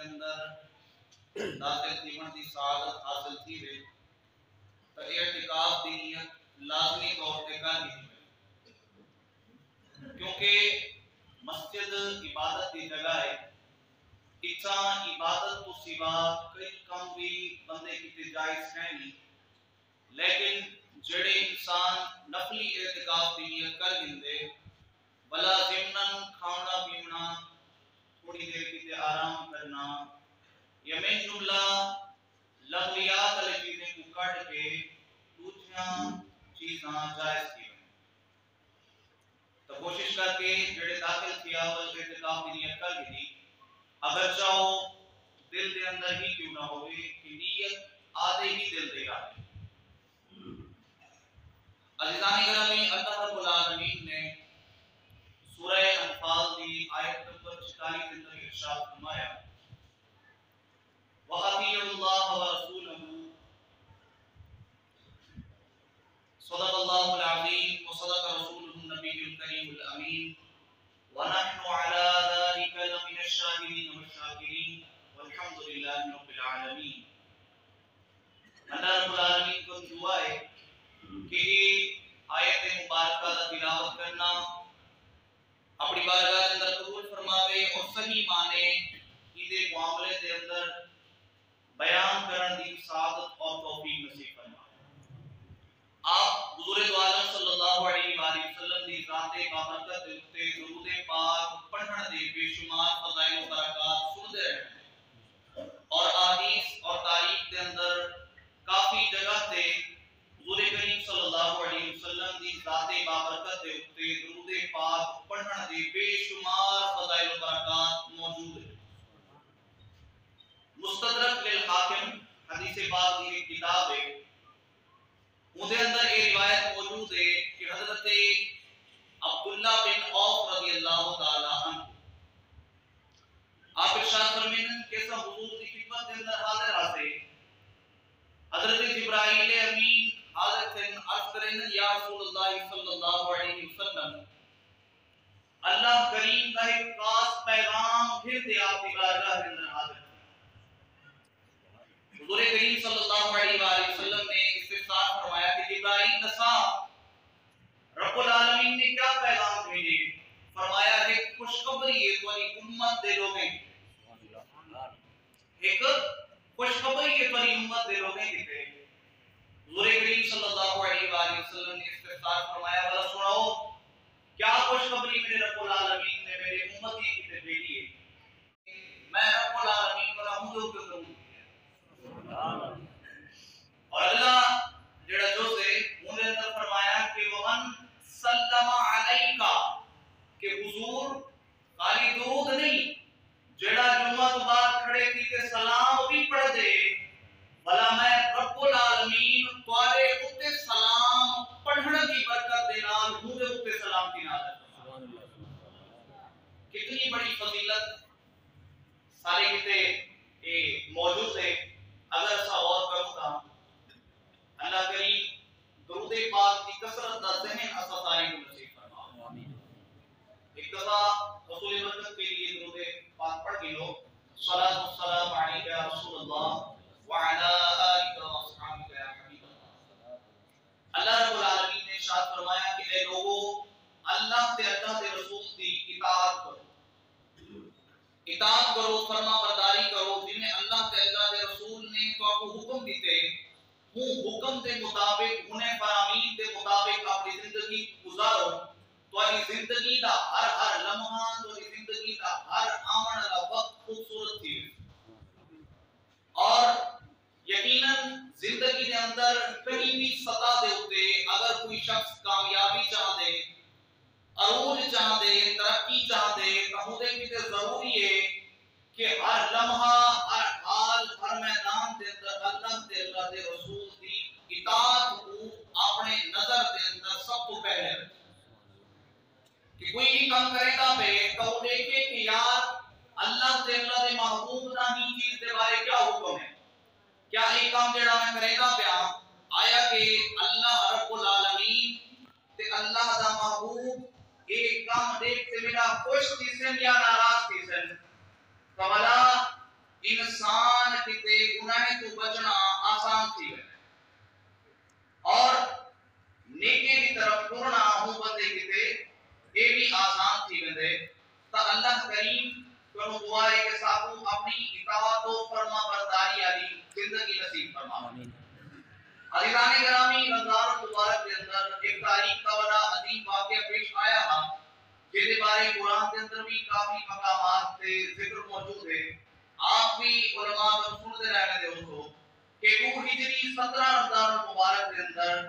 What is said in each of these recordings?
اندر داخل تھیون دی سعادت حاصل تھی وے تو اعتکاف دی نیت لازمی طور تے کرنی کیونکہ مسجد عبادت کی جگہ ہے، اتنا عبادت تو سوا کئی کم بھی بندے کی جائز ہے نہیں، لیکن جڑے انسان نفلی اعتکاف کی نیت کر گندے بلا ضمناً کھانا پینا تھوڑی دیر کی آرام کرنا یا میں جملہ لغویات والی چیزیں کو کٹ کے دوسریاں چیزاں جائز کی تو کوشش کر کے جڑے داخل کیا اول اعتکاف کی نیت کر دی، اگر چاہو دل دے اندر ہی کیوں نہ ہوئے کہ نیت آدھے ہی دل دے گا۔ عزیزان گرامی، اللہ رب العالمین نے سورہ انفال دی آیت نمبر 46 کے اندر ارشاد فرمایا وَأَطِیعُوا اللَّهَ وَرَسُولَهُ صدق اللہ العظیم وصدق رسولہ النبی الکریم الامین ونحن على ذلك لمن الشاہدین والشاکرین والحمد للہ رب العالمین۔ اللہ رب العالمین کو دعا ہے کہ آیت مبارکہ کا تلاوت کرنا اپنی بارگاہ کے اندر قبول فرماوے اور صحیح معنی اس معاملے کے اندر بیان کرن دی سعادت اور توفیق نصیب فرمائے۔ آپ حضور دو عالم صلی اللہ علیہ وآلہ وسلم دی ذات بابرکت تے درود پاک پڑھن دے بے شمار فضائل و برکات سنتے رہے اور احادیث اور تاریخ کے اندر کافی جگہ تے حضور کریم صلی اللہ علیہ وسلم دی ذات بابرکت تے درود پاک پڑھن دے بے شمار فضائل و برکات موجود ہیں۔ مستدرک للحاکم حدیث پاک کی ایک کتاب ہے، اس کے اندر یہ روایت موجود ہے کہ حضرت عبداللہ بن عوف رضی اللہ تعالی عنہ آپ ارشاد فرمائیں کہ سب حضور کی خدمت کے اندر حاضر آتے حضرت جبرائیل امین حاضر تھے، عرض کریں یا رسول اللہ صلی اللہ علیہ وسلم اللہ کریم کا ایک خاص پیغام پھر دے آپ کی بارگاہ کے اندر حاضر تھے۔ حضور کریم صلی اللہ علیہ وآلہ وسلم نے استفسار فرمایا کہ جبرائیل نسا رب العالمین نے کیا پیغام بھیجے؟ فرمایا کہ خوشخبری ہے تمہاری امت دے لوگیں، ایک خوشخبری ہے تمہاری امت دے لوگیں کہتے ہیں۔ حضور کریم صلی اللہ علیہ وآلہ وسلم نے استفسار فرمایا بلا سناؤ کیا خوشخبری میرے رب العالمین نے میرے امتی کی طرف بھیجی ہے؟ میں رب العالمین کو حمد کروں اور اللہ جڑا جو سے انہوں نے فرمایا کہ وَمَنْ سَلَّمَ عَلَيْكَ کہ حضور خالی درود نہیں جڑا جمعہ تو بعد کھڑے تھی کہ سلام بھی پڑھ دے بلا میں رب العالمین تمہارے اتے سلام پڑھنے کی برکت دے نال مجھے اتے سلام کی نازل۔ کتنی بڑی فضیلت سارے کتے موجود ہے، اگر سا غور کروں تا اللہ کریم درود پاک کی کثرت دا ذہن اسا سارے کو نصیب فرما۔ ایک دفعہ رسول برکت کے لیے درود پاک پڑھ کے لو صلاۃ والسلام علیک یا رسول اللہ وعلی آلک واصحابک یا حبیب اللہ۔ اللہ رب العالمین نے ارشاد فرمایا کہ اے لوگو اللہ تے اللہ دے رسول دی اطاعت کرو، اطاعت کرو، فرما برداری کرو، جنہیں اللہ تے اللہ دے رسول نے تو آپ کو حکم دیتے ہوں حکم دے مطابق انہیں فرامین دے مطابق اپنی زندگی گزارو تو اپنی زندگی دا ہر لمحہ تو اپنی زندگی دا ہر آمن کا وقت خوبصورت تھی اور یقیناً زندگی کے اندر کہیں بھی سطح دے ہوتے اگر کوئی شخص کامیابی چاہ دے، عروج چاہ دے، ترقی چاہ دے تو مجھے بھی ضروری ہے کہ ہر لمحہ ہر حال ہر میدان دے اندر اللہ دے اللہ دے رسول دی اطاعت کو اپنے نظر دے اندر سب کو پہلے کہ کوئی بھی کام کرے گا پہ تو وہ دیکھے کہ یار اللہ دے اللہ دے محبوب دا ہی چیز دے بارے کیا حکم ہے، کیا ایک کام جڑا میں کرے گا پیا آیا کہ اللہ رب العالمین تے اللہ دا محبوب ایک کام دیکھ تے میرا خوش تھی سن یا ناراض تھی سن کمالا کریم کو دعا ہے کہ ساکو اپنی اطاعت و فرما برداری علی زندگی نصیب فرما. عزیزان گرامی، رمضان المبارک کے اندر ایک تاریخ کا بڑا عظیم واقعہ پیش آیا ہے جس بارے قرآن کے اندر بھی کافی مقامات سے ذکر موجود ہے. آپ بھی علماء کو سنتے رہنے دے اس کو کہ وہ ہجری 17 رمضان المبارک کے اندر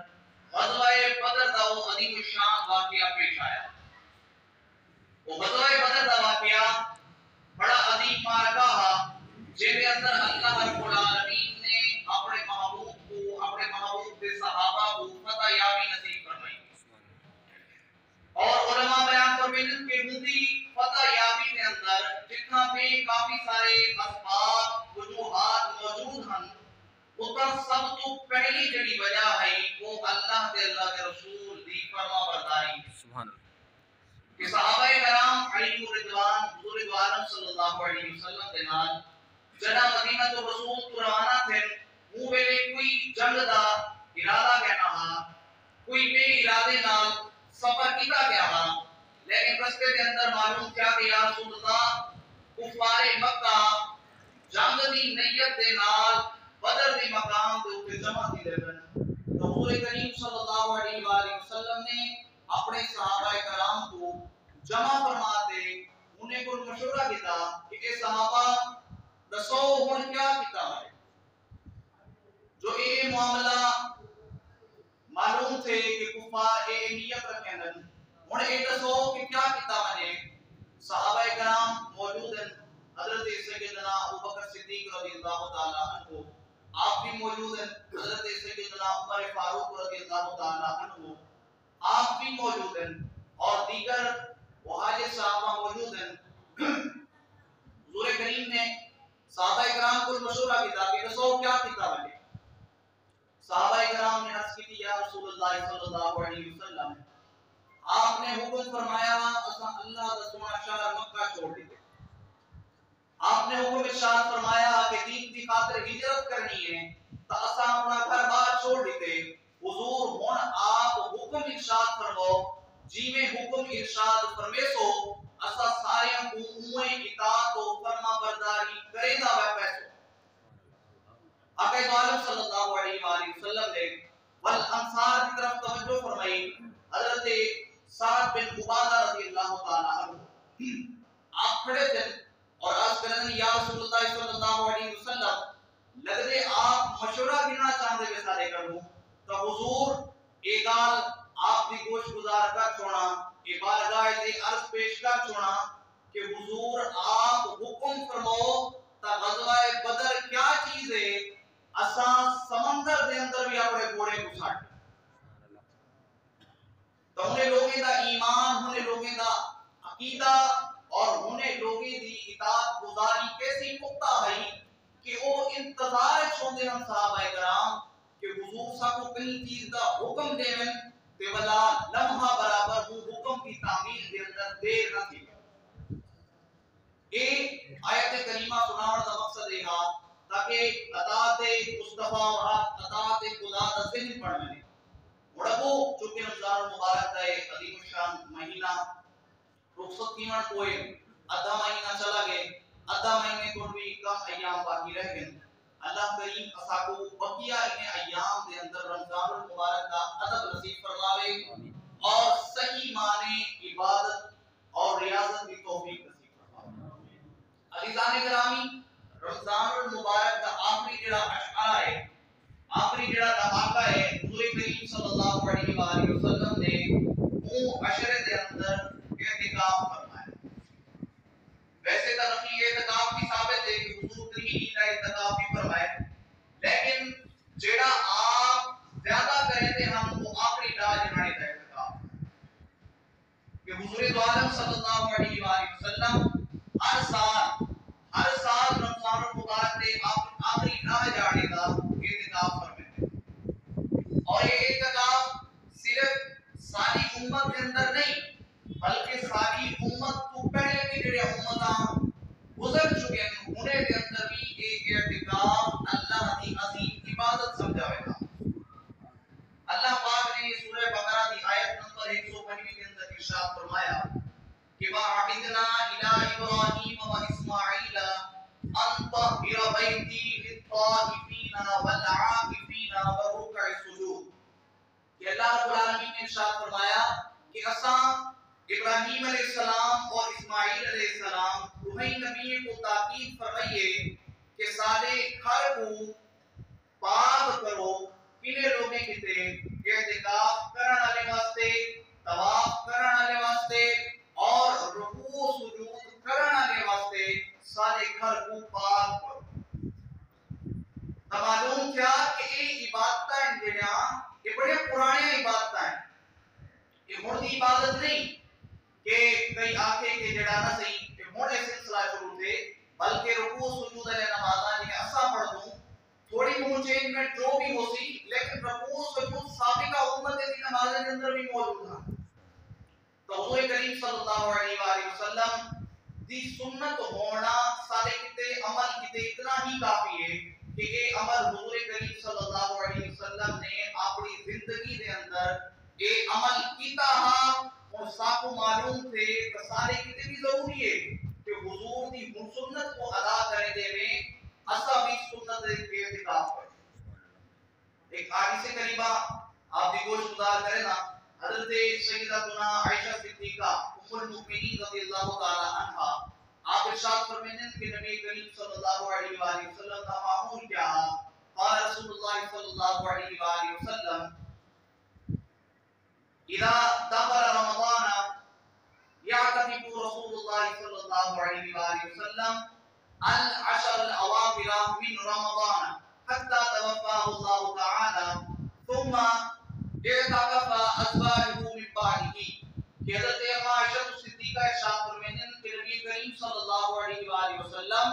غزوہ بدر کا وہ عظیم الشان واقعہ پیش آیا. وہ غزوہ بدر کا واقعہ بڑا عظیم معرکہ ہے جس کے اندر اللہ رب العالمین نے اپنے محبوب کے صحابہ کو فتح یابی نصیب فرمائی. اور علماء بیان فرمائیں کہ مدی فتح یابی کے اندر جتنا بھی کافی سارے اسباب وجوہات موجود ہیں، اس کا سب تو پہلی جڑی وجہ ہے وہ اللہ کے رسول دی فرما برداری. سبحان اللہ. کہ صحابہ کرام علیہ رضوان حضور عالم صلی اللہ علیہ وسلم کے نال جڑا مدینہ تو رسول تو روانہ تھے، وہ ویلے کوئی جنگ دا ارادہ کہنا ہا، کوئی بے ارادے نال سفر کیتا گیا ہا، لیکن رستے کے اندر معلوم کیا کہ یا رسول اللہ کفار مکہ جنگ دی نیت دے نال بدر دی مقام دے اوپر جمع تھی رہن. تو حضور کریم صلی اللہ علیہ وآلہ وسلم نے اپنے صحابہ کرام کو جمع فرماتے انہیں کو مشورہ کیتا کہ اے صحابہ دسو ہن کیا کیتا ہے. جو اے معاملہ معلوم تھے کہ کفار اے نیت رکھیں ہن، اے دسو کہ کیا کیتا ہے. صحابہ کرام موجود ہیں، حضرت سیدنا ابوبکر صدیق رضی اللہ تعالی عنہ آپ بھی موجود ہیں، حضرت سیدنا عمر فاروق رضی اللہ تعالی عنہ آپ بھی موجود ہیں، اور دیگر مہاجر صحابہ موجود ہیں. حضور کریم نے صحابہ کرام کو مشورہ کیا کہ دسو کیا کیتا ہے. صحابہ کرام نے عرض کی یا رسول اللہ صلی اللہ علیہ وسلم آپ نے حکم فرمایا اساں اللہ دا سونا شہر مکہ چھوڑ دیتے. آپ نے حکم ارشاد فرمایا کہ دین کی خاطر ہجرت کرنی ہے تو اساں اپنا گھر بار چھوڑ دیتے. حضور ہن آپ حکم ارشاد فرماؤ، جی میں حکم ارشاد فرمیسو اساں سارے کو اوے اطاعت و فرما برداری کرے دا پیسو. آقا عالم صلی اللہ علیہ وآلہ وسلم نے والانصار کی طرف توجہ فرمائی. حضرت سعد بن عبادہ رضی اللہ تعالی عنہ آپ کھڑے تھے اور عرض کرنے یا رسول اللہ صلی اللہ علیہ وسلم لگتے آپ مشورہ کرنا چاہتے ہیں سارے کروں تو حضور ایک گال آپ کی گوش گزار کر چھوڑا، ایک بارگاہ دے عرض پیش کر چھوڑا کہ حضور آپ حکم فرماؤ تا غزوہ بدر کیا چیز ہے اساں سمندر دے اندر بھی اپنے گھوڑے کو ساٹھ. تو انہیں لوگیں دا ایمان، انہیں لوگیں دا عقیدہ اور انہیں لوگیں دی اطاعت گزاری کیسی پختہ ہے کہ وہ انتظار چھوڑتے ہیں صحابہ کرام کہ حضور صاحب کو کئی چیز دا حکم دے میں تے ولا لمحہ برابر وہ حکم کی تعمیل دے اندر دیر نہ تھی. ایک آیت کریمہ سناوڑ دا مقصد ہے تاکہ اطاعت مصطفیٰ اور اطاعت خدا دا ذہن پڑھ میں مڑبو چونکہ رمضان المبارک کا ایک عظیم الشان مہینہ رخصت کیمن کوئے آدھا مہینہ چلا گئے، آدھا مہینے کو بھی کم ایام باقی رہ گئے. اللہ کریم اساکو بقیہ انہیں ایام دے اندر رمضان المبارک کا ادب نصیب فرماوے اور صحیح معنی عبادت اور ریاضت کی توفیق نصیب فرماوے. عزیزان گرامی، رمضان المبارک کا آخری جڑا اشعار ہے، آخری جڑا دھماکہ ہے، حضور کریم صلی اللہ علیہ وآلہ وسلم نے وہ عشرے دے اندر اعتکاف فرمایا. ویسے ترقی اعتکاف کی ثابت ہے کہ حضور کریم کا اعتکاف بھی فرمائے، لیکن جڑا آپ زیادہ کرتے ہم وہ آخری راج جنانے کا اعتکاف کہ حضور عالم صلی اللہ علیہ وآلہ وسلم ہر سال رمضان المبارک دے آخری راہ جانے کا اعتکاف فرماتے. اور یہ اعتکاف صرف ساری امت کے اندر نہیں بلکہ ساری امت تو پہلے بھی جڑے امتاں گزر چکے ہیں انہیں کے اندر بھی ایک اعتکاف اللہ کی عظیم عبادت سمجھاوے گا. اللہ پاک نے سورہ بقرہ کی آیت نمبر 125 کے اندر ارشاد فرمایا کہ وَعَهِدْنَا إِلَىٰ ابراہیم و اسماعیل ان طہر بیتی للطائفین والعاکفین والرکع السجود، کہ اللہ رب العالمین نے ارشاد فرمایا کہ اساں ابراہیم علیہ السلام اور اسماعیل علیہ السلام دوہیں نبی کو تاکید فرمائیے کہ سارے گھر کو پاک کرو کنے لوگیں کتے اعتکاف کرن والے واسطے، طواف کرن والے واسطے اور رکوع سجود کرن والے واسطے سارے گھر کو پاک کرو۔ معلوم کیا کہ یہ عبادتیں جڑیاں یہ بڑے پرانے عبادتیں ہیں، یہ ہن دی عبادت نہیں کہ کئی آکھے کہ جڑا نہ صحیح کہ ہن یہ سلسلہ شروع تھے، بلکہ رکوع سجود علیہ نمازاں جنہیں اساں پڑھ دوں تھوڑی بہت چینجمنٹ جو بھی ہو سی، لیکن رکوع سجود سابقہ امت کی نمازیں کے اندر بھی موجود تھا۔ تو حضور کریم صلی اللہ علیہ وآلہ وسلم دی سنت ہونا سارے کتے عمل کتے اتنا ہی کافی ہے کہ یہ عمل حضور کریم صلی اللہ علیہ وسلم نے اپنی زندگی دے اندر یہ عمل کیتا ہاں، اور ساکو معلوم تھے کہ سارے کتے بھی ضروری ہے کہ حضور دی سنت کو ادا کرے دے میں اسا بھی سنت کے اعتکاف کریں۔ ایک حدیث قریبہ آپ دی گوش گزار کریں نا، حضرت سیدتنا عائشہ صدیقہ ام المؤمنین رضی اللہ تعالی عنہا آپ ارشاد فرمائیں کہ نبی کریم صلی اللہ علیہ وآلہ وسلم کا معمول کیا ہے؟ قال رسول اللہ صلی اللہ علیہ وآلہ وسلم اذا دخل رمضان يعتكف رسول الله صلى الله عليه وآله وسلم العشر الأواخر من رمضان حتى توفاه الله تعالى ثم اعتكف أزواجه من بعده، کہ حضرت عائشہ صدیقہ ارشاد فرماتے ہیں کہ نبی کریم صلی اللہ علیہ وآلہ وسلم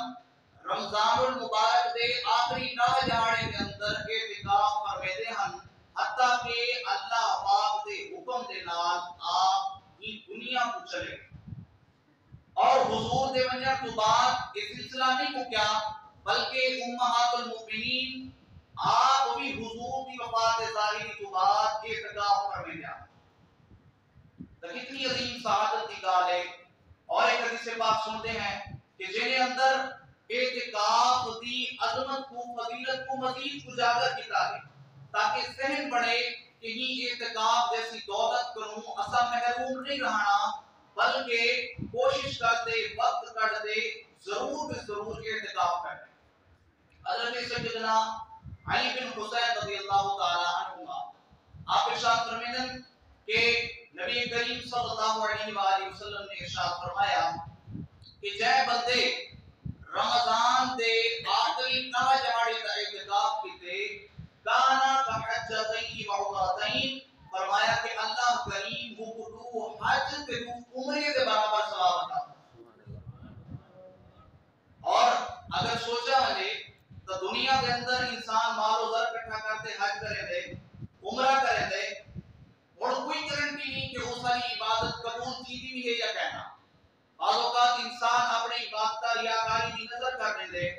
رمضان المبارک دے آخری 9 جاڑے کے اندر اعتکاف فرماتے ہیں حتیٰ کہ اللہ پاک دے حکم دے نال آپ یہ دنیا کو چلے۔ اور حضور دے ونجا تو بعد یہ سلسلہ نہیں کو کیا بلکہ امہات المؤمنین آپ بھی حضور کی وفات ظاہری تو بعد اعتکاف فرماتے ہیں۔ تو کتنی عظیم سعادت کی گال ہے۔ اور ایک حدیث پاک سنتے ہیں کہ جنہیں اندر اعتکاف دی عظمت کو فضیلت کو مزید اجاگر کیتا ہے تاکہ ذہن بڑھے کہ یہ اعتکاف جیسی دولت کروں اسا محروم نہیں رہنا، بلکہ کوشش کرتے وقت کڑتے ضرور بھی ضرور اعتکاف کریں۔ حضرت سیدنا علی بن حسین رضی اللہ تعالی عنہ آپ ارشاد فرماتے ہیں کہ نبی کریم صلی اللہ علیہ وآلہ وسلم نے ارشاد فرمایا کہ جے بندے رمضان دے آخری 9 جماڑے کا اعتکاف کیتے کانا کحجتین و عمرتین، فرمایا کہ اللہ کریم وہ حج تے عمرے دے برابر ثواب عطا۔ اور اگر سوچا ملے تو دنیا کے اندر انسان مال و زر اکٹھا کرتے حج کرے دے عمرہ کرے دے اور کوئی گارنٹی نہیں کہ وہ ساری عبادت قبول کی بھی ہے یا کہنا۔ بعض اوقات انسان اپنے عبادت ریاکاری کی نظر کرنے دے،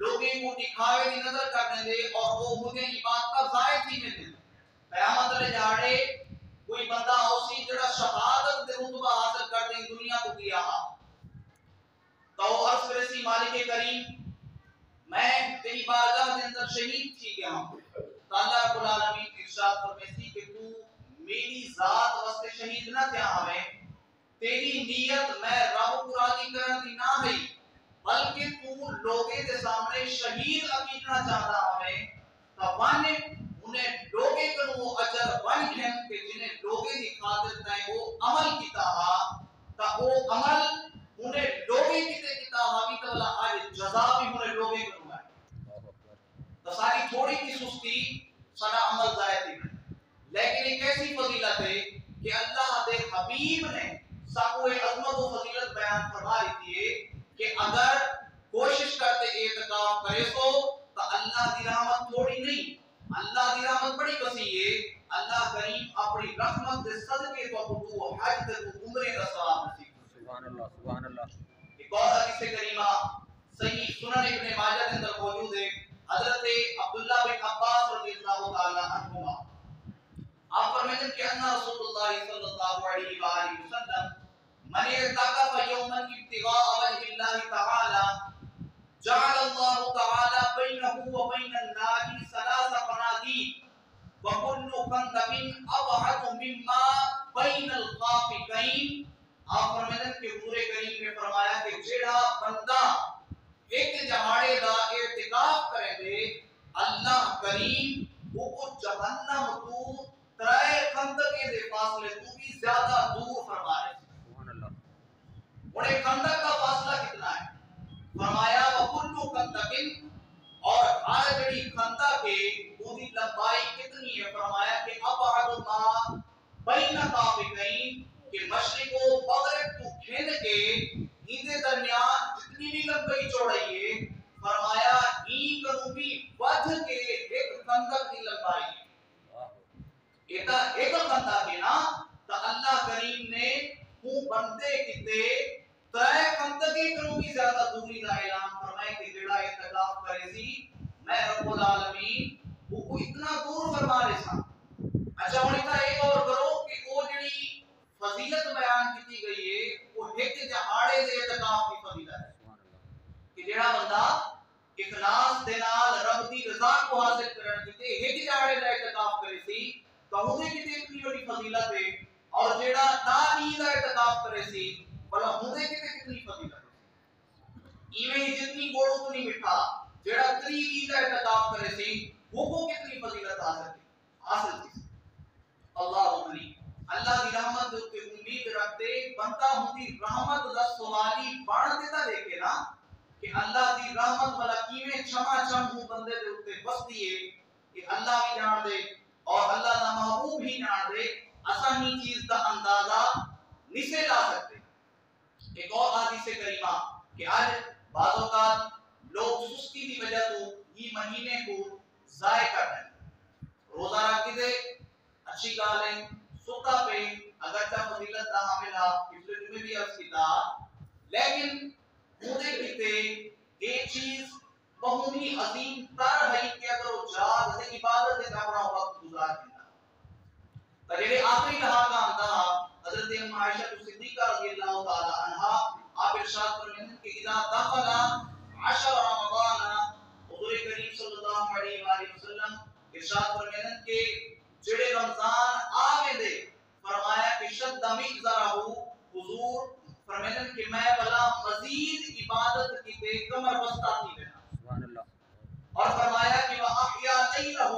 لوگوں کو دکھاوے کی نظر کرنے دے اور وہ مجھے عبادت ضائع تھی میں دے۔ قیامت والے جاڑے کوئی بندہ اسی جڑا شہادت دے رتبہ حاصل کر دے دنیا کو کیا تو عرض کرسی مالک کریم میں تیری بارگاہ کے اندر شہید تھی گیا ہوں، تو اللہ رب العالمین ارشاد فرماتی کہ تو میری ذات واسطے شہید نہ تھیا ہمیں، تیری نیت میں رب کو راضی کرن دی نہ ہوئی بلکہ تو لوگے دے سامنے شہید عقیدنا چاہتا ہمیں، تو ون انہیں لوگے کنو اجر ون گھن کہ جنہیں لوگے دی خاطر تائیں وہ عمل کیتا ہا تا وہ عمل انہیں لوگے کیتا ہا بھی تو اللہ آج جزا بھی انہیں لوگے کنو ہے۔ تو ساری تھوڑی کی سستی سارا عمل ضائع تھی، لیکن ایک ایسی فضیلت ہے کہ اللہ دے حبیب نے ساکو عظمت و فضیلت بیان فرما رہی ہے کہ اگر کوشش کرتے اعتکاف کرے تو اللہ دی رحمت تھوڑی نہیں، اللہ دی رحمت بڑی وسیع ہے۔ اللہ کریم اپنی رحمت دے صدقے تو حج تے عمرے کا ثواب نصیب۔ سبحان اللہ۔ الله تعالى جعل الله تعالى بينه وبين النار 3 قناديل وكل خندق ابعد مما بين الخافقين. آپ فرمائیں کہ حضور کریم نے فرمایا کہ جڑا بندہ ایک جہاڑے دا اعتکاف کرے دے اللہ کریم وہ جہنم تو 3 خندق دے فاصلے تو بھی زیادہ دور فرما رہے. سبحان اللہ. اور ایک خندق کا فاصلہ کتنا ہے؟ فرمایا وَكُلُّ خَنْدَقٍ اور ہر جڑی خندق ہے وہ دی لمبائی کتنی ہے؟ فرمایا کہ ابعد ما بین طافقین کہ مشرق و مغرب کو کھین کے ان درمیان جتنی بھی لمبائی چوڑائی ہے فرمایا این کنو بھی وجہ کے ایک خندق کی لمبائی ہے. ایک خندق ہے نا تو اللہ کریم نے وہ بندے کتے 3 خندقی کنو بھی زیادہ دوری دا اعلان فرمائے کہ جڑا اعتکاف کرے سی میں رب العالمین وہ اتنا دور فرما رہے سا. اچھا ہوں اتنا ایک اور کرو کہ وہ جڑی فضیلت بیان کی گئی ہے وہ ایک جہاڑے دے اعتکاف کی فضیلت ہے کہ جڑا بندہ اخلاص دے نال رب دی رضا کو حاصل کرن کیتے ایک جہاڑے دا اعتکاف کرے سی تو ہوندے کتے اتنی بڑی فضیلت ہے. اور جڑا نا نیند دا اعتکاف کرے سی بلا ہوندے کتے کتنی فضیلت ہے. ایویں ہی جتنی گوڑو تو نہیں مٹھا جڑا 3 نیند دا اعتکاف کرے سی وہ کتنی فضیلت حاصل کی. اللہ علی اللہ دی رحمت دے تے امید رکھتے بندہ ہوندی رحمت دا سوالی بڑھ دیتا دیکھے نا کہ اللہ دی رحمت والا کیویں چھما چھم ہوں بندے دے اوتے بستی ہے کہ اللہ بھی جان دے اور اللہ دا محبوب ہی جان دے آسانی چیز دا اندازہ نہیں سے لا سکتے. ایک اور حدیث کریمہ کہ آج بعض اوقات لوگ سستی کی وجہ تو یہ مہینے کو ضائع کر رہے ہیں. روزہ رکھ دے اچھی گال ہے ستا پہ اگرچہ فضیلت دا حاملہ پچھلے جمعے بھی عرض کیتا لیکن مودے کیتے ایک چیز بہت ہی عظیم تر ہے کہ اگر وہ جاد سے عبادت سے اپنا وقت گزار دیتا. تجھے آخری کہا کا اندھا حضرت عائشہ صدیقہ رضی اللہ تعالی عنہ آپ ارشاد فرمائیں کہ اذا دخل 10 رمضان حضور کریم صلی اللہ علیہ وآلہ وسلم ارشاد فرمائیں کہ جڑے رمضان آوے دے فرمایا کہ شد مقدرہ حضور فرمائیں کہ میں بلا مزید عبادت کی تے کمر بستہ تھی دینا. سبحان اللہ. اور فرمایا کہ وَأَحْيَا لَيْلَهُ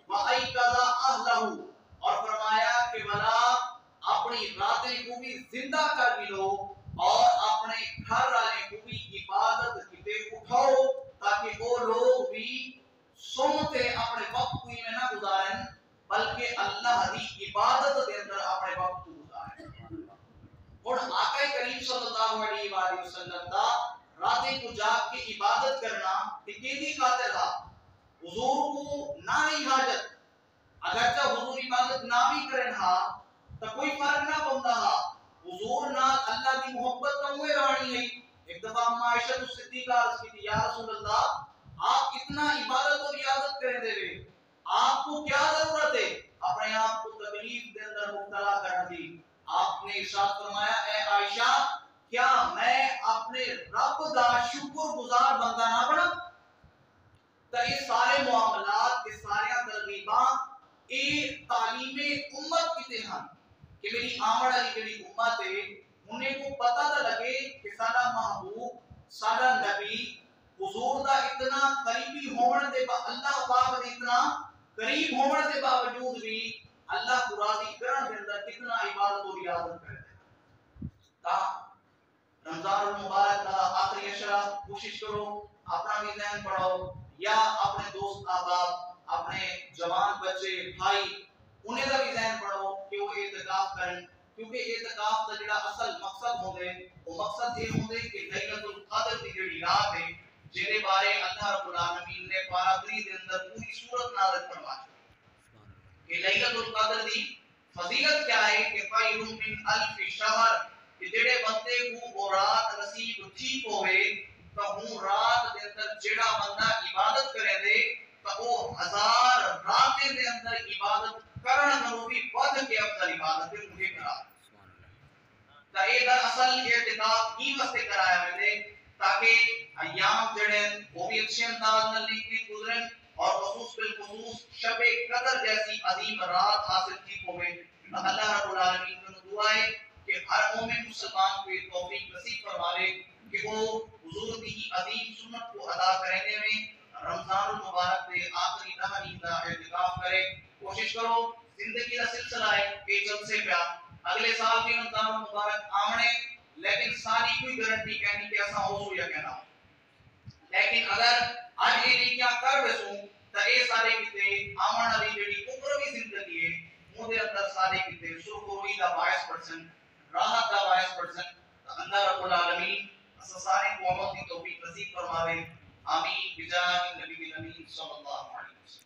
وَأَيْقَظَ أَهْلَهُ اور فرمایا کہ بلا اپنی راتیں کو بھی زندہ کر بھی لو اور اپنے گھر والے کو بھی عبادت کی تے اٹھاؤ تاکہ وہ لوگ بھی سنتے اپنے وقت کو میں نہ گزاریں بلکہ اللہ دی عبادت دے اندر اپنے وقت کو گزاریں. اور آقا کریم صلی اللہ علیہ وآلہ وسلم دا راتیں کو جاگ کے عبادت کرنا کیدی خاطر تھا؟ حضور کو نہ ہی حاجت اگرچہ حضور عبادت نہ بھی کرن ہا تو کوئی فرق نہ پوندا ہا حضور نہ اللہ دی محبت تو ہوئے رانی ہے. ایک دفعہ عائشہ صدیقہ عرض کی یا رسول اللہ آپ اتنا عبادت اور عبادت کریں دے وے آپ کو کیا ضرورت ہے اپنے آپ کو تکلیف دے اندر مبتلا کرنے دی. آپ نے ارشاد فرمایا اے عائشہ کیا میں اپنے رب دا شکر گزار بندہ نہ بنا؟ تو یہ سارے معاملات یہ سارے ترغیباں یہ تعلیم امت کی ہیں کہ میری آمد علی جڑی امت ہے انہیں کو پتہ نہ لگے کہ سارا محبوب سارا نبی حضور دا اتنا قریبی ہونے دے اللہ پاک دے اتنا قریب ہونے دے باوجود بھی اللہ کو راضی کرن دے اندر کتنا عبادت اور ریاضت کرتے ہیں. تا رمضان المبارک کا آخری عشرہ کوشش کرو اپنا بھی ذہن پڑھو یا اپنے دوست احباب اپنے جوان بچے بھائی انہیں دا بھی ذہن پڑھو کہ وہ اعتکاف کریں کیونکہ اعتکاف دا جڑا اصل مقصد ہوندے وہ مقصد یہ ہوندے کہ لیلۃ القدر دی جڑی رات ہے جے بارے اللہ رب العالمین نے پارہ 3 دے اندر پوری سورت نازل فرمائی کہ لیلۃ القدر دی فضیلت کیا ہے کہ خیر من الف شہر کہ جڑے بندے کو وہ رات نصیب تھی ہوئے تو ہوں رات دے اندر جڑا بندہ عبادت کرے دے تو وہ 1000 راتیں دے اندر عبادت کرن کرو بھی ود کے افضل عبادت مجھے کرا. تو یہ در اصل اعتکاف کی واسطے کرایا میں نے عظیم راحت حاصل کی ہوئے اللہ رب العالمین کو دعا ہے کہ ہر مومن مسلمان کو یہ توفیق نصیب فرمائے کہ وہ حضور کی عظیم سنت کو ادا کرنے میں رمضان المبارک کے آخری 10 دن کا اعتکاف کرے. کوشش کرو زندگی کا سلسلہ ہے کہ جب سے پیا اگلے سال بھی رمضان المبارک آمنے لیکن ساری کوئی گارنٹی کہنی کہ ایسا ہو سو یا کہنا ہو. لیکن اگر آج یہ نیکیاں کر رسوں تو اے سارے کتے آمن والی جڑی اخروی زندگی ہے وہ دے اندر سارے کتے سرخروئی کا باعث پرسن راحت کا باعث پرسن. اللہ رب العالمین سارے قوموں کی توفیق نصیب فرماوے. آمین بجاہ نبی الامین صلی اللہ علیہ وسلم.